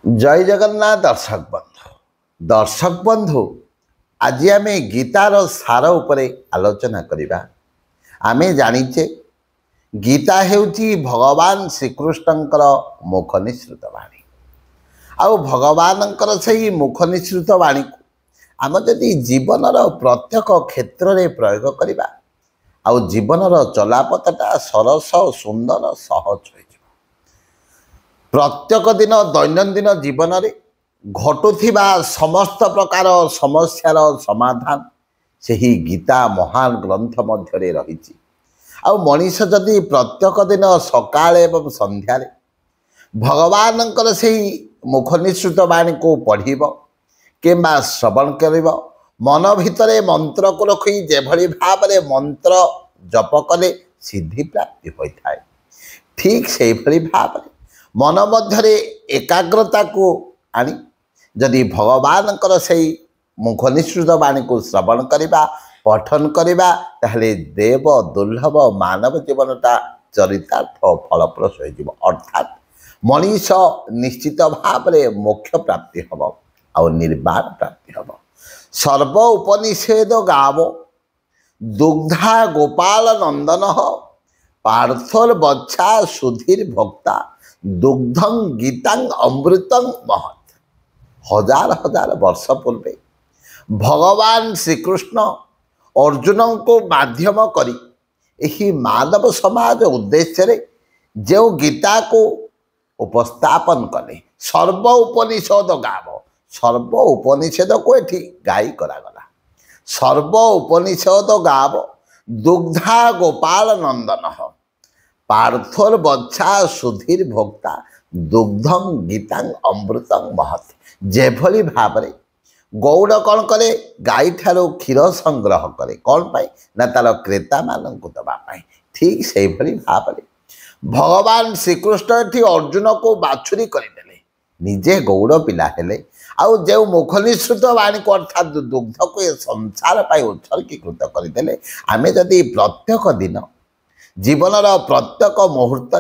जय जगन्नाथ दर्शक बंधु आज आम गीतार सार उपरे आलोचना करिबा। आमे जानिचे गीता हेउची भगवान श्रीकृष्णंकर मुख निसृत वाणी। आउ भगवानंकर सही मुख निसृत वाणी को आम जदि जीवनर प्रत्येक क्षेत्र में प्रयोग करिबा आउ जीवनर चलापथटा सरस सुंदर सहज हो। प्रत्येक दिन दैनंदिन जीवन में घटुथिबा समस्त प्रकार समस्यार समाधान सही गीता महान ग्रंथ मध्य रही। मनीष जदि प्रत्येक दिन सकाळ एवं संध्यारे भगवानंकर सही मुख निसृत वाणी को पढ़िब किंबा श्रवण करिब मन भितरे मंत्र को रखी जेभली भाव में मंत्र जप कले सिद्धि प्राप्ति होता है। ठीक से भली भाव में मन मध्य एकाग्रता को आनी जदि भगवानंकर से मुख निसृत वाणी को श्रवण करवा पठन करवा ताहले देव दुर्लभ मानव जीवनटा चरितार्थ फलप्रस हो। अर्थात मनीष निश्चित भाव में मोक्ष प्राप्ति हम आ निर्वाण प्राप्ति हम। सर्व उपनिषेद गाव दुग्धा गोपाल नंदन पार्थर बच्छा सुधीर भक्ता दुग्धं गीतांग अमृतं महत्। हजार हजार वर्ष पूर्वे भगवान श्रीकृष्ण अर्जुन को माध्यम करी यही मानव समाज उद्देश्य रे जो गीता को उपस्थापन कले सर्व उपनिषद गाव सर्व उपनिषद को एठी गाई करागला। सर्व उपनिषद गाव दुग्धा गोपाल नंदन पार्थर बच्छा सुधीर भोक्ता दुग्धं गीतांग अमृतं महत्। जेभली भाव में गौड़ कौन करे गाई ठारो क्षीर संग्रह करे कौन पाई ना तार क्रेता मानक दवाई। ठीक से भली भाव में भगवान श्रीकृष्ण एठी अर्जुन को बाछुरी करदेले निजे गौड़ पिला हेले आउ जो मुख निसृत वाणी को अर्थात दुग्ध को ये संसार पाई उत्सर्गीकृत करदेले। आमे जदि प्रत्येक दिन जीवनर प्रत्येक मुहूर्त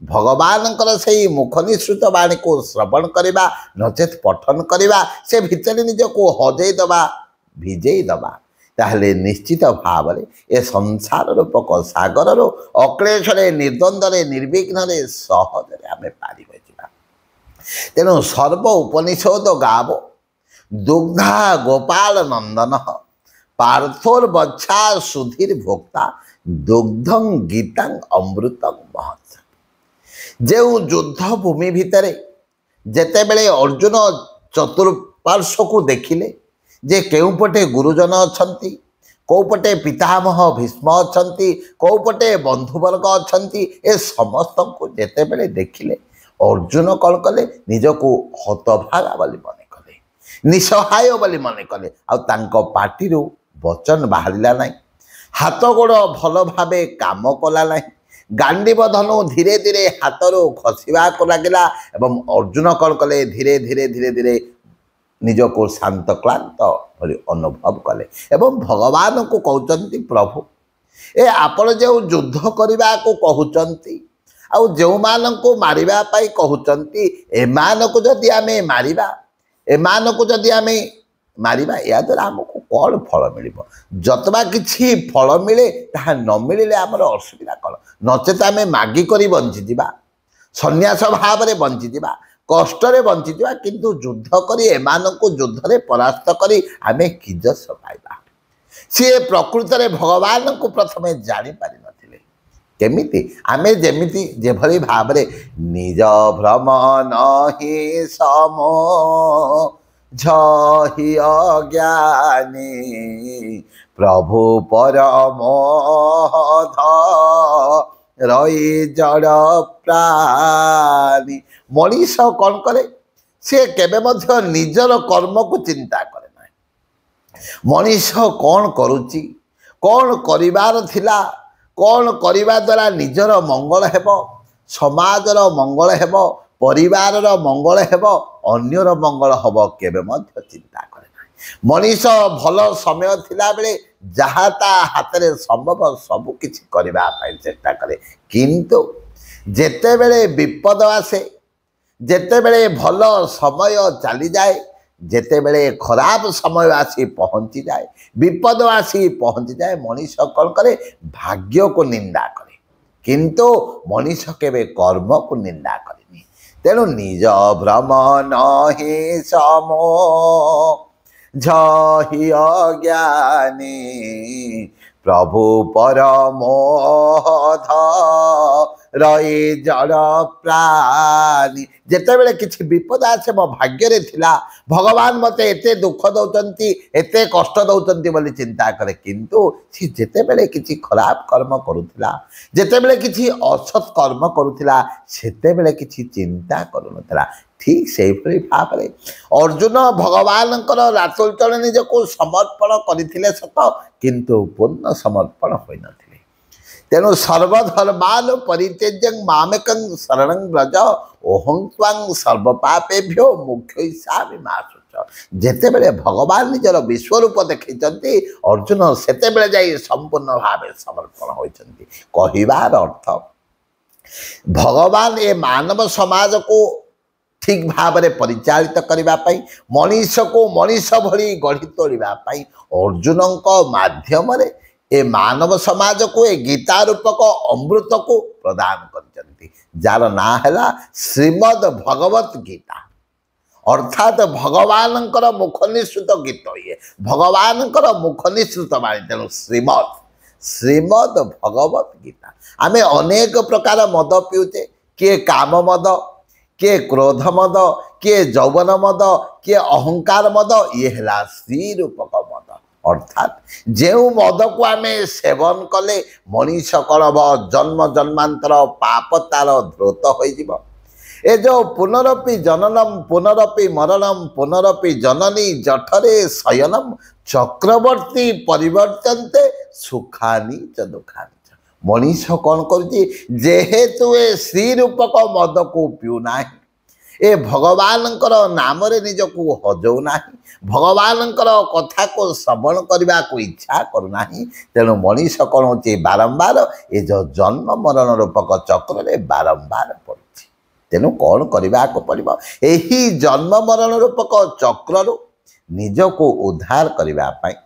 भगवान से मुख निसृत वाणी को श्रवण करवा नचेत पठन करवा से भितर निज को हजई दबा भिजई दबा ताहले निश्चित भाव में ए संसार रूपक सागर अक्लेश निर्द्वंद निर्विघ्न सहज आम पारि होइजिबा। तेणु सर्व उपनिषद गाव दुग्धा गोपाल नंदन पार्थोर बच्छा सुधीर भोक्ता दुग्धं गीतांग अमृतं महत्। जो युद्ध भूमि भितर जेते बेले अर्जुन चतुर्पार्श्व को देखिले जे केउपटे गुरुजन अछंती कोपटे पितामह भीष्म अछंती कोपटे बंधुवर्ग अछंती ए समस्त को जेते बेले देखिले अर्जुन कौन कले निजको हतभागा बोली मने कले निसहाय बोली मने कले आ तांको पाटिरु वचन बाहरिला नहीं हाथ गोड़ भल भावे काम कला नहीं गांडीव धनु धीरे धीरे हाथरू खसवा को लगिला एवं अर्जुन कौन कले धीरे धीरे धीरे धीरे निज को शांत क्लांत अनुभव कले एवं भगवान को कहते प्रभु ए आपण जो युद्ध करने को कहते आउ जो मान को मारिबा पाई कहते एमान को जदि आमे मारिबा एमान को जदि आमे मारिबा या द्वारा आमको कौन फल मिल जतबा किछि फल मिले ताहा न मिले आमर असुविधा कौन नचेत आम मागी कर बंचीजा सन्यास भाव में बंचीजा कष्ट बंचीजा किंतु युद्ध करी एमान को युद्ध में परास्त करी आमे किजस पाइबा। सी प्रकृत में भगवान को प्रथम जानी पारि नथिले केमिति आमे जेमिति जेभली भाव में निज भ्रम नहि समो झहि अज्ञानी प्रभु परम रही जड़ प्राणी। मनीष कौन करे से केबे मध्य निजर कर्म को चिंता करे ना। मनीष कौन करुची कौन करिवार थिला कौन करिवा द्वारा निजर मंगल हेबो समाजर मंगल हेबो परिवार मंगल हेब अन्यर मंगल हम केबे मध्य चिंता करे ना। मनीष भल समय थिला बेले जहाँ ता हाथ में संभव सबु किछि करबा पाई चेष्टा करे किंतु जेते बेले विपद आसे ଯେତେବେଳେ ଭଲ ସମୟ ଚାଲିଯାଏ, ଯେତେବେଳେ ଖରାପ ସମୟ ଆସି ପହଞ୍ଚିଯାଏ, ବିପଦ ଆସି ପହଞ୍ଚିଯାଏ, ମଣିଷ କ'ଣ କରେ? ଭାଗ୍ୟକୁ ନିନ୍ଦା କରେ, କିନ୍ତୁ ମଣିଷ କେବେ କର୍ମକୁ ନିନ୍ଦା କରେନି। ତେଣୁ ନିଜ ଭ୍ରମ ନହି ସମୋ ଝହି ଅଜ୍ଞାନୀ ପ୍ରଭୁ ପରମୋଧ ରହି ଜଳ ପ୍ରାଣୀ। ଯେତେବେଳେ କିଛି ବିପଦ ଆସେ ମୋ ଭାଗ୍ୟରେ ଥିଲା, ଭଗବାନ ମୋତେ ଏତେ ଦୁଃଖ ଦେଉଛନ୍ତି, ଏତେ କଷ୍ଟ ଦେଉଛନ୍ତି ବୋଲି ଚିନ୍ତା କରେ, କିନ୍ତୁ ସେ ଯେତେବେଳେ କିଛି ଖରାପ କର୍ମ କରୁଥିଲା, ଯେତେବେଳେ କିଛି ଅସତ୍ କର୍ମ କରୁଥିଲା, ସେତେବେଳେ କିଛି ଚିନ୍ତା କରୁନଥିଲା। ଠିକ୍ ସେଇଭଳି ଭାବରେ ଅର୍ଜୁନ ଭଗବାନଙ୍କର ରାତୋଳଚଳେ ନିଜକୁ ସମର୍ପଣ କରିଥିଲେ ସତ, କିନ୍ତୁ ପୂର୍ଣ୍ଣ ସମର୍ପଣ ହୋଇନଥିଲେ। ତେଣୁ ସର୍ବଧର୍ମାନ ପରିତ୍ୟଜ୍ୟ ମାମେକଂ ଶରଣଂ ବ୍ରଜ ଅହଂ ତ୍ୱାଂ ସର୍ବପାପେଭ୍ୟୋ ମୋକ୍ଷୟିଷ୍ୟାମି ମା ଶୁଚ। ଯେତେବେଳେ ଭଗବାନ ନିଜର ବିଶ୍ୱରୂପ ଦେଖାଇଛନ୍ତି, ଅର୍ଜୁନ ସେତେବେଳେ ଯାଇ ସମ୍ପୂର୍ଣ୍ଣ ଭାବେ ସମର୍ପଣ ହୋଇଛନ୍ତି। କହିବାର ଅର୍ଥ, ଭଗବାନ ଏ ମାନବ ସମାଜକୁ ଠିକ୍ ଭାବରେ ପରିଚାଳିତ କରିବା ପାଇଁ, ମଣିଷକୁ ମଣିଷ ଭଳି ଗଢ଼ି ତୋଳିବା ପାଇଁ ଅର୍ଜୁନଙ୍କ ମାଧ୍ୟମରେ ଏ ମାନବ ସମାଜକୁ ଏ ଗୀତା ରୂପକ ଅମୃତକୁ ପ୍ରଦାନ କରିଛନ୍ତି, ଯାହାର ନାଁ ହେଲା ଶ୍ରୀମଦ୍ ଭଗବତ ଗୀତା। ଅର୍ଥାତ୍ ଭଗବାନଙ୍କର ମୁଖ ନିଃସୃତ ଗୀତ, ଇଏ ଭଗବାନଙ୍କର ମୁଖ ନିଃସୃତ ବାଣୀ। ତେଣୁ ଶ୍ରୀମଦ୍ ଭଗବତ ଗୀତା। ଆମେ ଅନେକ ପ୍ରକାର ମଦ ପିଉଛେ, କିଏ କାମ ମଦ, କିଏ କ୍ରୋଧ ମଦ, କିଏ ଯୌବନ ମଦ, କିଏ ଅହଙ୍କାର ମଦ, ଇଏ ହେଲା ଶ୍ରୀ ରୂପକ ମଦ। ଅର୍ଥାତ୍ ଯେଉଁ ମଦକୁ ଆମେ ସେବନ କଲେ ମଣିଷ କ'ଣ ହେବ? ଜନ୍ମ ଜନ୍ମାନ୍ତର ପାପ ତାର ଧୃତ ହୋଇଯିବ। ଏ ଯେଉଁ ପୁନରପି ଜନନମ ପୁନରପି ମରଣମ ପୁନରପି ଜନନୀ ଜଠରେ ଶୟନମ ଚକ୍ରବର୍ତ୍ତୀ ପରିବର୍ତ୍ତନ୍ତେ ସୁଖାନି ଚ ଦୁଃଖାନି ଚ। ମଣିଷ କ'ଣ କରୁଛି? ଯେହେତୁ ଏ ଶ୍ରୀ ରୂପକ ମଦକୁ ପିଉନାହିଁ, ଏ ଭଗବାନଙ୍କର ନାମରେ ନିଜକୁ ହଜଉନାହିଁ, ଭଗବାନଙ୍କର କଥାକୁ ଶ୍ରବଣ କରିବାକୁ ଇଚ୍ଛା କରୁନାହିଁ, ତେଣୁ ମଣିଷ କ'ଣ ହେଉଛି? ବାରମ୍ବାର ଏ ଯେଉଁ ଜନ୍ମ ମରଣ ରୂପକ ଚକ୍ରରେ ବାରମ୍ବାର ପଡ଼ୁଛି। ତେଣୁ କ'ଣ କରିବାକୁ ପଡ଼ିବ? ଏହି ଜନ୍ମ ମରଣ ରୂପକ ଚକ୍ରରୁ ନିଜକୁ ଉଦ୍ଧାର କରିବା ପାଇଁ,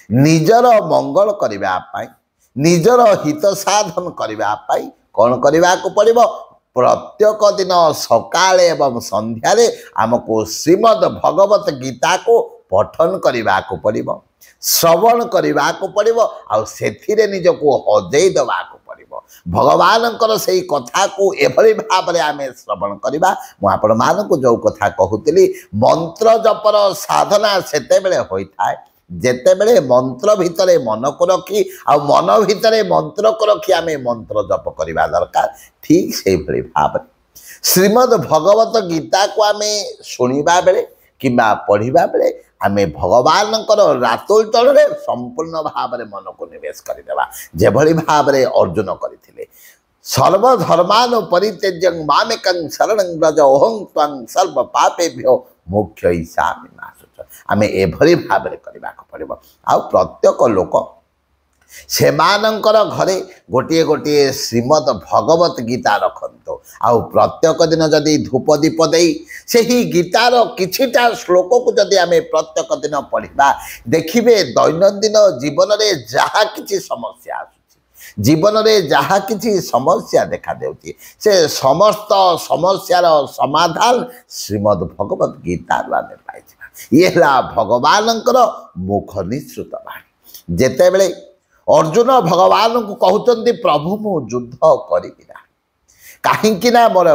ନିଜର ମଙ୍ଗଳ କରିବା ପାଇଁ, ନିଜର ହିତ ସାଧନ କରିବା ପାଇଁ କ'ଣ କରିବାକୁ ପଡ଼ିବ? ପ୍ରତ୍ୟେକ ଦିନ ସକାଳେ ଏବଂ ସନ୍ଧ୍ୟାରେ ଆମକୁ ଶ୍ରୀମଦ୍ ଭଗବତ ଗୀତାକୁ ପଠନ କରିବାକୁ ପଡ଼ିବ, ଶ୍ରବଣ କରିବାକୁ ପଡ଼ିବ, ଆଉ ସେଥିରେ ନିଜକୁ ହଜେଇ ଦେବାକୁ ପଡ଼ିବ। ଭଗବାନଙ୍କର ସେଇ କଥାକୁ ଏଭଳି ଭାବରେ ଆମେ ଶ୍ରବଣ କରିବା। ମୁଁ ଆପଣମାନଙ୍କୁ ଯେଉଁ କଥା କହୁଥିଲି, ମନ୍ତ୍ର ଜପର ସାଧନା ସେତେବେଳେ ହୋଇଥାଏ ଯେତେବେଳେ ମନ୍ତ୍ର ଭିତରେ ମନକୁ ରଖି, ଆଉ ମନ ଭିତରେ ମନ୍ତ୍ରକୁ ରଖି ଆମେ ମନ୍ତ୍ର ଜପ କରିବା ଦରକାର। ଠିକ୍ ସେଇଭଳି ଭାବରେ ଶ୍ରୀମଦ୍ ଭଗବତ ଗୀତାକୁ ଆମେ ଶୁଣିବା ବେଳେ କିମ୍ବା ପଢ଼ିବା ବେଳେ ଆମେ ଭଗବାନଙ୍କର ରାତୋଳଚଳରେ ସମ୍ପୂର୍ଣ୍ଣ ଭାବରେ ମନକୁ ନିବେଶ କରିଦେବା, ଯେଭଳି ଭାବରେ ଅର୍ଜୁନ କରିଥିଲେ। ସର୍ବଧର୍ମାନ ପରିତ୍ୟଜ୍ୟ ମାମେକଂ ଶରଣଂ ବ୍ରଜ ଅହଂ ତ୍ୱାଂ ସର୍ବ ପାପେଭ୍ୟୋ ମୋକ୍ଷୟିଷ୍ୟାମି ମା ଶୁଚ। ଆମେ ଏଭଳି ଭାବରେ କରିବାକୁ ପଡ଼ିବ। ଆଉ ପ୍ରତ୍ୟେକ ଲୋକ ସେମାନଙ୍କର ଘରେ ଗୋଟିଏ ଗୋଟିଏ ଶ୍ରୀମଦ୍ ଭଗବତ ଗୀତା ରଖନ୍ତୁ, ଆଉ ପ୍ରତ୍ୟେକ ଦିନ ଯଦି ଧୂପ ଦୀପ ଦେଇ ସେହି ଗୀତାର କିଛିଟା ଶ୍ଲୋକକୁ ଯଦି ଆମେ ପ୍ରତ୍ୟେକ ଦିନ ପଢ଼ିବା, ଦେଖିବେ ଦୈନନ୍ଦିନ ଜୀବନରେ ଯାହା କିଛି ସମସ୍ୟା ଆସୁଛି, ଜୀବନରେ ଯାହା କିଛି ସମସ୍ୟା ଦେଖାଦେଉଛି, ସେ ସମସ୍ତ ସମସ୍ୟାର ସମାଧାନ ଶ୍ରୀମଦ୍ ଭଗବତ ଗୀତାରୁ ଆମେ ପାଇଯିବା। ଇଏ ହେଲା ଭଗବାନଙ୍କର ମୁଖ ନିଃସୃତ ବାଣୀ। ଯେତେବେଳେ ଅର୍ଜୁନ ଭଗବାନଙ୍କୁ କହୁଛନ୍ତି, ପ୍ରଭୁ ମୁଁ ଯୁଦ୍ଧ କରିବି ନାହିଁ, କାହିଁକି ନା ମୋର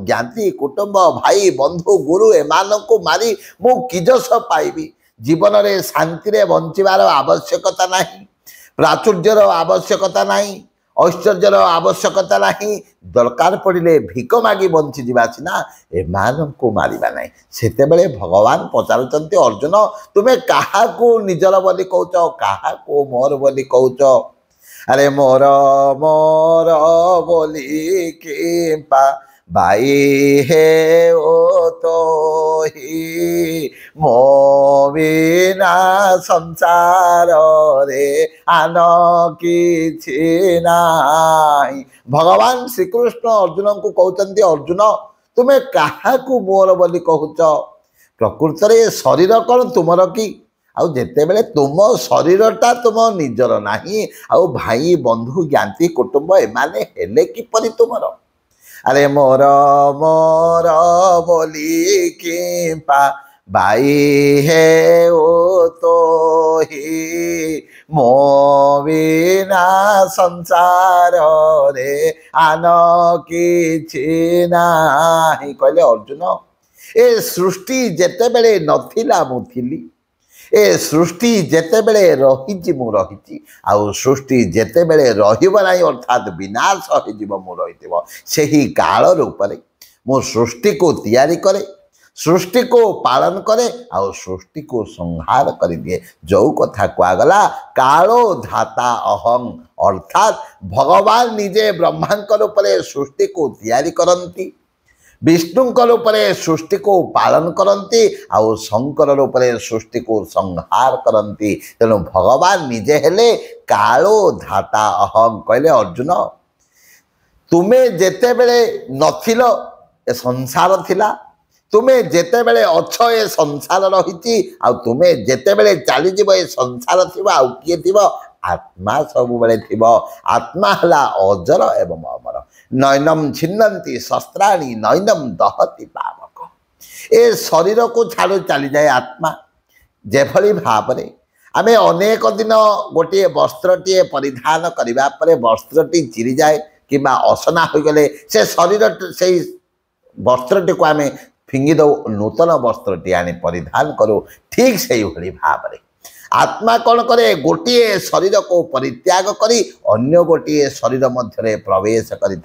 ଜ୍ଞାତି କୁଟୁମ୍ବ ଭାଇ ବନ୍ଧୁ ଗୁରୁ ଏମାନଙ୍କୁ ମାରି ମୁଁ କି ଯଶ ପାଇବି? ଜୀବନରେ ଶାନ୍ତିରେ ବଞ୍ଚିବାର ଆବଶ୍ୟକତା ନାହିଁ, ପ୍ରାଚୁର୍ଯ୍ୟର ଆବଶ୍ୟକତା ନାହିଁ, ଐଶ୍ୱର୍ଯ୍ୟର ଆବଶ୍ୟକତା ନାହିଁ, ଦରକାର ପଡ଼ିଲେ ଭିକ ମାଗି ବଞ୍ଚିଯିବା ସିନା, ଏମାନଙ୍କୁ ମାରିବା ନାହିଁ। ସେତେବେଳେ ଭଗବାନ ପଚାରୁଛନ୍ତି, ଅର୍ଜୁନ ତୁମେ କାହାକୁ ନିଜର ବୋଲି କହୁଛ, କାହାକୁ ମୋର ବୋଲି କହୁଛ? ଆରେ ମୋର ମୋର ବୋଲି କିମ୍ପା ବାଇ ହେ ଓ ତୋହି ମୋ ବିନା ସଂସାରରେ ଆନ କିଛି ନାହିଁ। ଭଗବାନ ଶ୍ରୀକୃଷ୍ଣ ଅର୍ଜୁନଙ୍କୁ କହୁଛନ୍ତି, ଅର୍ଜୁନ तुमे काहाकू मोर बोली कहूच प्रकृत रे शरीर कौन तुमर कि आउ जेते बेले तुम शरीरटा तुम निजर नाही आउ भाई बंधु ज्ञाति कुटुंब एमाने हेले किपरि तुमर अरे मोर मोर बोली किंपा बाई है ओ तो ही मो बिना संसार रे आन किछि नाही कहले अर्जुन ए सृष्टि जेते बेले नथिला मु थिली ए सृष्टि जेते बेले रहिछि मु रहिछि आउ सृष्टि जेते बेले रहिब नाही अर्थात विनाश होइजिब मु रहिथिबो सेही काल रूपरे मु सृष्टि को तैयारी करे सृष्टि को पालन करे आउ सृष्टि को संहार कर दिए जो कथा कहगला कालो धाता अहम अर्थात भगवान निजे ब्रह्मांकर उपरे सृष्टि को तैयारी करती विष्णुंकर उपरे सृष्टि को पालन करती आउ शंकर उपरे सृष्टि को संहार करती तेणु भगवान निजे हेले कालो धाता अहम कहले अर्जुन तुमे जेते बेले नथिल ए संसार थिला तुमे जेते बेले अछ ए संसार रही आ तुमे जेते बेले चली जीव ए संसार थिबा आ किए थिबो आत्मा सब बेले थिबो आत्मा हला अजर एवं अमर नयनम छिन्नन्ति शस्त्राणि नयनम दहति पावक ए शरीर को छाड़ चली जाए आत्मा जेभली भावरे आमे अनेक दिन गोटे वस्त्रटीए परिधान करिबा परे वस्त्रटी चिरी जाए किंबा असना हो गले से शरीर से वस्त्रटी को आमे फिंगी दो नूतन वस्त्रटी आनी परिधान करो ठीक से ही भाव में आत्मा कौन करे गोटे शरीर को परित्याग करी अन्य गोटे शरीर मध्य प्रवेश करें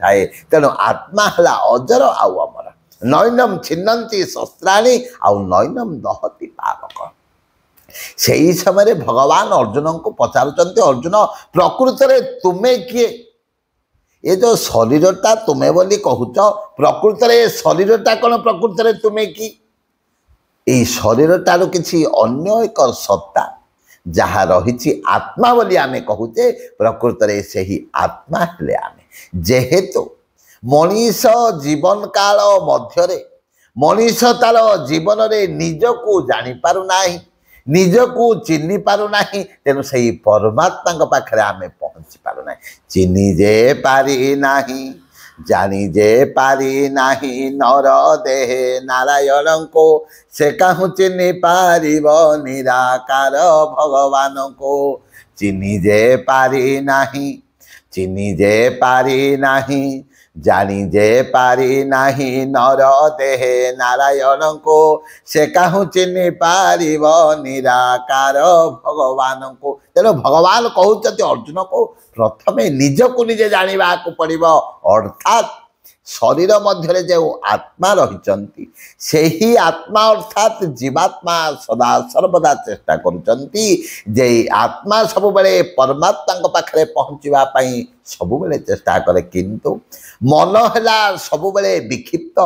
तेणु आत्मा है अजर आउ अमर नयनम छिन्नन्ति शस्त्राणि आउ नयनम दहति पावक से ही समय भगवान अर्जुन को पचारुचंती अर्जुन प्रकृत रे तुमे किए ये जो शरीरटा तुमे बोली कहूच प्रकृत रे शरीरटा कौन प्रकृत रे तुमे कि ये शरीरटार किसी अन्य एक सत्ता जहाँ रही आत्मा बोली आमे कहूचे प्रकृत रे से ही आत्मा हेले आमे जेहेतु मनीष जीवन काल मध्य मनीष तार जीवन रे निजको जानी पारु नाही निजको चिन्हि पारु नाही तेणु से परमात्मा पाखे आमे पहुँची पारु नाही चिन्हि जे पारि नाही जानी जे पारि नाही नर देहे नारायण को से कहूँ चिन्हि पारिब निराकार भगवान को चिन्हि जे पारि नाही चिन्हि जे पारि नाही जानी जे पारि नाही नर देहे नारायण को से कहूँ चिन्हि पारिब निराकार भगवान को तेणु भगवान कहते अर्जुन को प्रथमे निजको निजे जानिबा को पड़िबो अर्थात शरीर मध्य जो आत्मा रही से ही आत्मा अर्थात जीवात्मा सदा सर्वदा चेष्टा करुचंती जे आत्मा सब बेले परमात्मा पाखे पहुँचापी सब बेले चेष्टा करे किंतु मन है सब बेले विक्षिप्त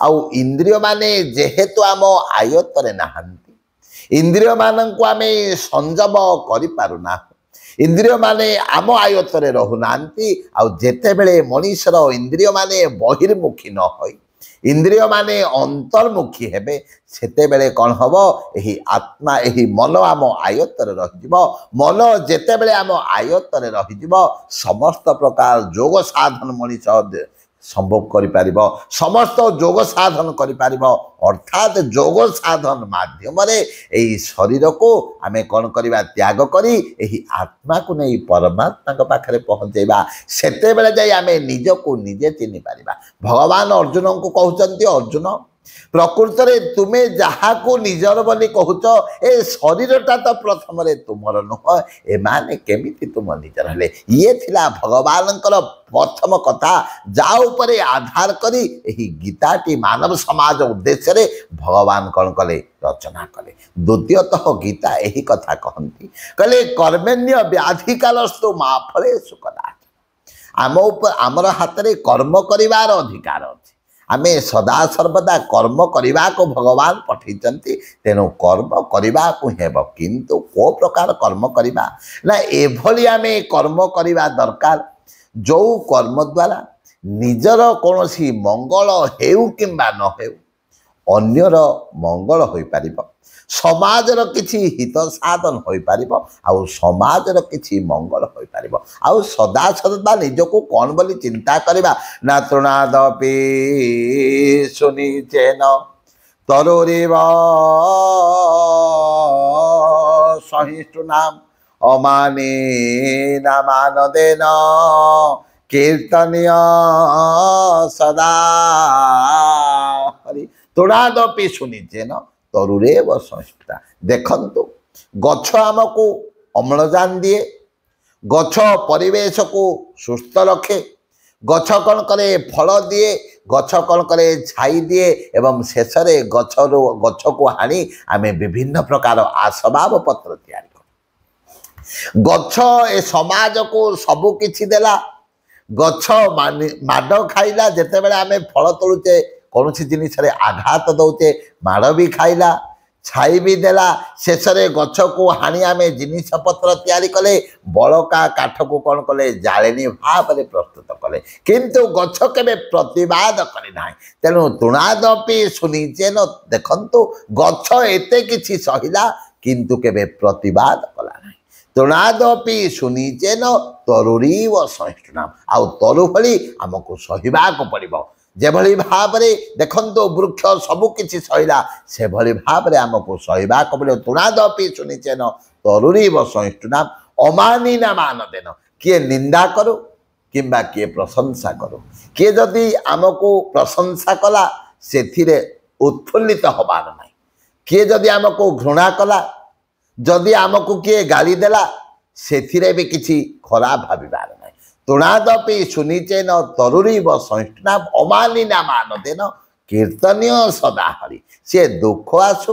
आउ इंद्रिय माने जेहेतु आम आयत्तरे नाहांती इंद्रिय मानक आमे संयम करि पारुना इंद्रिय माने आम आयत्तरे रहुनांती आउ जेते बेले मनीषर इंद्रिय माने बहिर्मुखी न होई इंद्रिय माने अंतर्मुखी हेबे सेते बेले कौन हबो एही आत्मा एही मन आम आयत्तरे रहिजिबो मन जेते बेले आम आयत्तरे रहिजिबो समस्त प्रकार योग साधन मनीष संभव करि समस्त योग साधन करि अर्थात योग साधन माध्यम शरीर को आमे कौन करवा त्याग करी एही आत्मा को नहीं परमात्मा पाखे पहुँचेबा सेते बेले जाई आमे निज को निजे चिन्हि पारिबा भगवान अर्जुन को कहउचंती अर्जुन प्रकृत रे तुमे जहा को निजर बोली कहूच ए शरीरटा तो प्रथम रे तुमर नुह ए माने केमिति तुम निजर हेले ये थिला भगवानकर प्रथम कथा जा उपरे आधार करी एही गीताटी मानव समाज उद्देश्य रे भगवान कौन कले रचना कले द्वितीयतः गीता एही कथा कहती कले कर्मेण्य व्याधिकालस्तु मा फले सुखदा आम ऊपर आमर हाथ रे कर्म करिवार अधिकार अछि आमे सदा सर्वदा कर्म करने को भगवान पठेइचंती तेणु कर्म करने को हेब किंतु को प्रकार कर्म करवा ना एभली आमे कर्म करवा दरकार जो कर्म द्वारा ନିଜର କୌଣସି ମଙ୍ଗଳ ହେଉ କିମ୍ବା ନ ହେଉ ଅନ୍ୟର ମଙ୍ଗଳ ହୋଇପାରିବ, ସମାଜର କିଛି ହିତ ସାଧନ ହୋଇପାରିବ, ଆଉ ସମାଜର କିଛି ମଙ୍ଗଳ ହୋଇପାରିବ। ଆଉ ସଦା ସଦା ନିଜକୁ କ'ଣ ବୋଲି ଚିନ୍ତା କରିବା ନା ତୃଣାଦପି ସୁନିଚେନ ତରୁରିବ ସହିଷ୍ଣୁନାମ ଅମାନି ନାମାନଦେନ କୀର୍ତ୍ତନୀୟ ସଦା ହରି। ତୃଣାଦପି ସୁନିଚେନ ତରୁରେବ ସହିଷ୍ଣୁତା। ଦେଖନ୍ତୁ, ଗଛ ଆମକୁ ଅମ୍ଳଜାନ ଦିଏ, ଗଛ ପରିବେଶକୁ ସୁସ୍ଥ ରଖେ, ଗଛ କ'ଣ କରେ ଫଳ ଦିଏ, ଗଛ କ'ଣ କରେ ଛାଇ ଦିଏ, ଏବଂ ଶେଷରେ ଗଛକୁ ହାଣି ଆମେ ବିଭିନ୍ନ ପ୍ରକାର ଆସବାବ ପତ୍ର ତିଆରି କରୁ। ଗଛ ଏ ସମାଜକୁ ସବୁ କିଛି ଦେଲା। ଗଛ ମାଡ଼ ଖାଇଲା, ଯେତେବେଳେ ଆମେ ଫଳ ତୋଳୁଛେ କୌଣସି ଜିନିଷରେ ଆଘାତ ଦେଉଛେ ମାଡ଼ ବି ଖାଇଲା, ଛାଇ ବି ଦେଲା, ଶେଷରେ ଗଛକୁ ହାଣି ଆମେ ଜିନିଷପତ୍ର ତିଆରି କଲେ, ବଳକା କାଠକୁ କ'ଣ କଲେ ଜାଳେଣୀ ଭାବରେ ପ୍ରସ୍ତୁତ କଲେ, କିନ୍ତୁ ଗଛ କେବେ ପ୍ରତିବାଦ କରିନାହିଁ। ତେଣୁ ତୃଣାଦପି ସୁନିଚେନ, ଦେଖନ୍ତୁ ଗଛ ଏତେ କିଛି ସହିଲା କିନ୍ତୁ କେବେ ପ୍ରତିବାଦ କଲା ନାହିଁ। ତୃଣାଦପି ସୁନିଚେନ ତରୁରୀବ ସହିଷ୍ଣୁନାମ। ଆଉ ତରୁ ଭଳି ଆମକୁ ସହିବାକୁ ପଡ଼ିବ। ଯେଭଳି ଭାବରେ ଦେଖନ୍ତୁ ବୃକ୍ଷ ସବୁ କିଛି ସହିଲା, ସେଭଳି ଭାବରେ ଆମକୁ ସହିବାକୁ ପଡ଼ିବ। ତୃଣାଦପି ସୁନିଚେନ ତରୁରୀବ ସହିଷ୍ଣୁନାମ ଅମାନି ନାମାନଦେନ। କିଏ ନିନ୍ଦା କରୁ କିମ୍ବା କିଏ ପ୍ରଶଂସା କରୁ, କିଏ ଯଦି ଆମକୁ ପ୍ରଶଂସା କଲା ସେଥିରେ ଉତ୍ଫୁଲ୍ଲିତ ହେବାର ନାହିଁ, କିଏ ଯଦି ଆମକୁ ଘୃଣା କଲା, ଯଦି ଆମକୁ କିଏ ଗାଳି ଦେଲା ସେଥିରେ ବି କିଛି ଖରାପ ଭାବିବାର ନାହିଁ। ତୃଣାଦପି ସୁନିଚେନ ତରୁରୀବ ସହିଷ୍ଣୁନାମ ଅମାନି ନାମାନଦେନ କୀର୍ତ୍ତନୀୟ ସଦା ହରି। ସିଏ ଦୁଃଖ ଆସୁ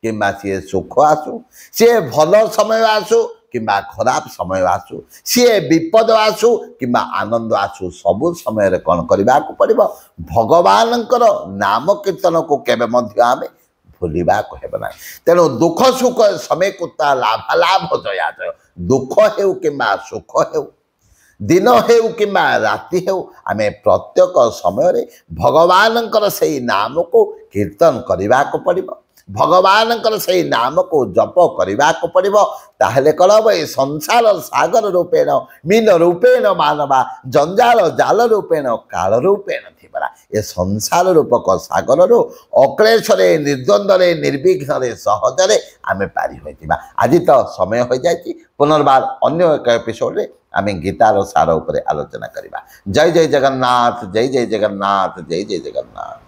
କିମ୍ବା ସିଏ ସୁଖ ଆସୁ, ସିଏ ଭଲ ସମୟ ଆସୁ କିମ୍ବା ଖରାପ ସମୟ ଆସୁ, ସିଏ ବିପଦ ଆସୁ କିମ୍ବା ଆନନ୍ଦ ଆସୁ, ସବୁ ସମୟରେ କ'ଣ କରିବାକୁ ପଡ଼ିବ? ଭଗବାନଙ୍କର ନାମ କୀର୍ତ୍ତନକୁ କେବେ ମଧ୍ୟ ଆମେ ଭୁଲିବାକୁ ହେବ ନାହିଁ। ତେଣୁ ଦୁଃଖ ସୁଖ ସମୟକୁ ତା ଲାଭାଲାଭ ଜୟାଜୟ। ଦୁଃଖ ହେଉ କିମ୍ବା ସୁଖ ହେଉ, ଦିନ ହେଉ କିମ୍ବା ରାତି ହେଉ, ଆମେ ପ୍ରତ୍ୟେକ ସମୟରେ ଭଗବାନଙ୍କର ସେଇ ନାମକୁ କୀର୍ତ୍ତନ କରିବାକୁ ପଡ଼ିବ, ଭଗବାନଙ୍କର ସେଇ ନାମକୁ ଜପ କରିବାକୁ ପଡ଼ିବ। ତାହେଲେ କ'ଣ ହେବ? ଏ ସଂସାର ସାଗର ରୂପେଣ ମୀନ ରୂପେଣ ମାନବା ଜଞ୍ଜାଳ ଜାଲ ରୂପେଣ କାଳ ରୂପେଣ ଥିବରା। ଏ ସଂସାର ରୂପକ ସାଗରରୁ ଅକ୍ଳେଶରେ ନିର୍ଦ୍ୱନ୍ଦ୍ୱରେ ନିର୍ବିଘ୍ନରେ ସହଜରେ ଆମେ ପାରି ହୋଇଥିବା। ଆଜି ତ ସମୟ ହୋଇଯାଇଛି, ପୁନର୍ବାର ଅନ୍ୟ ଏକ ଏପିସୋଡ଼ରେ ଆମେ ଗୀତାର ସାର ଉପରେ ଆଲୋଚନା କରିବା। ଜୟ ଜୟ ଜଗନ୍ନାଥ, ଜୟ ଜୟ ଜଗନ୍ନାଥ, ଜୟ ଜୟ ଜଗନ୍ନାଥ।